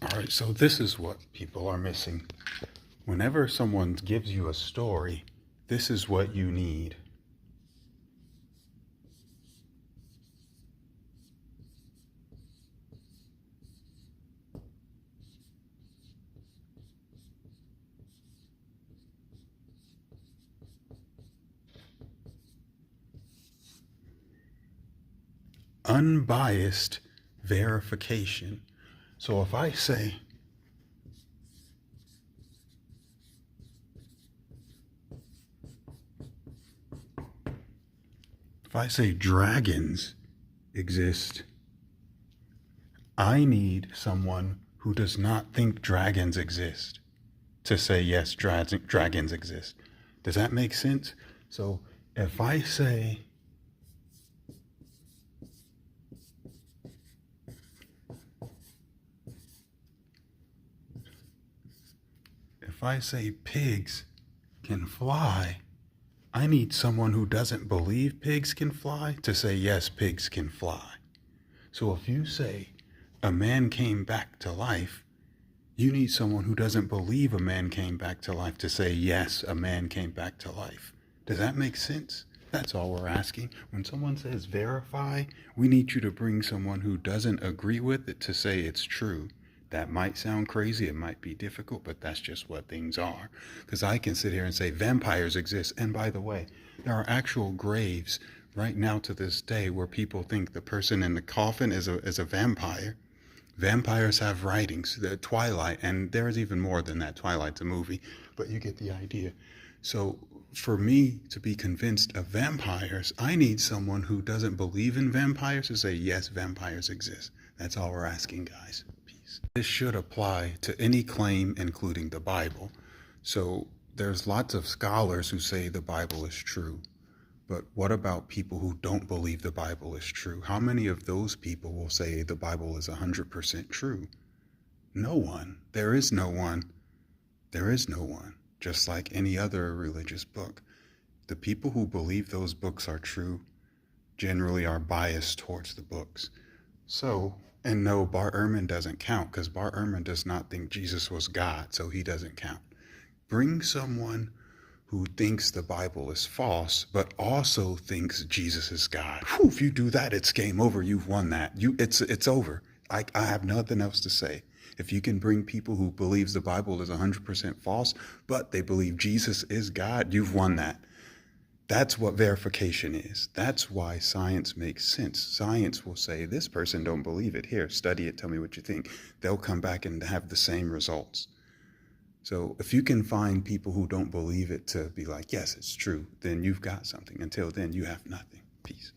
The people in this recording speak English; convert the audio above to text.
All right, so this is what people are missing. Whenever someone gives you a story, this is what you need. Unbiased verification. So if I say dragons exist, I need someone who does not think dragons exist to say yes, dragons exist. Does that make sense? So if I say if I say pigs can fly, I need someone who doesn't believe pigs can fly to say yes, pigs can fly. So if you say a man came back to life, you need someone who doesn't believe a man came back to life to say yes, a man came back to life. Does that make sense? That's all we're asking. When someone says verify, we need you to bring someone who doesn't agree with it to say it's true. That might sound crazy, it might be difficult, but that's just what things are. Because I can sit here and say vampires exist. And by the way, there are actual graves right now to this day where people think the person in the coffin is a vampire. Vampires have writings, the Twilight, and there is even more than that. Twilight's a movie, but you get the idea. So for me to be convinced of vampires, I need someone who doesn't believe in vampires to say, yes, vampires exist. That's all we're asking, guys. Peace. This should apply to any claim, including the Bible. So there's lots of scholars who say the Bible is true. But what about people who don't believe the Bible is true? How many of those people will say the Bible is 100% true? No one. There is no one. There is no one. Just like any other religious book. The people who believe those books are true generally are biased towards the books. So, and no, Bart Ehrman doesn't count because Bart Ehrman does not think Jesus was God, so he doesn't count. Bring someone who thinks the Bible is false, but also thinks Jesus is God. Whew, if you do that, it's game over. You've won that. It's over. I have nothing else to say. If you can bring people who believes the Bible is 100% false, but they believe Jesus is God, you've won that. That's what verification is. That's why science makes sense. Science will say, this person don't believe it. Here, study it. Tell me what you think. They'll come back and have the same results. So if you can find people who don't believe it to be like, yes, it's true, then you've got something. Until then, you have nothing. Peace.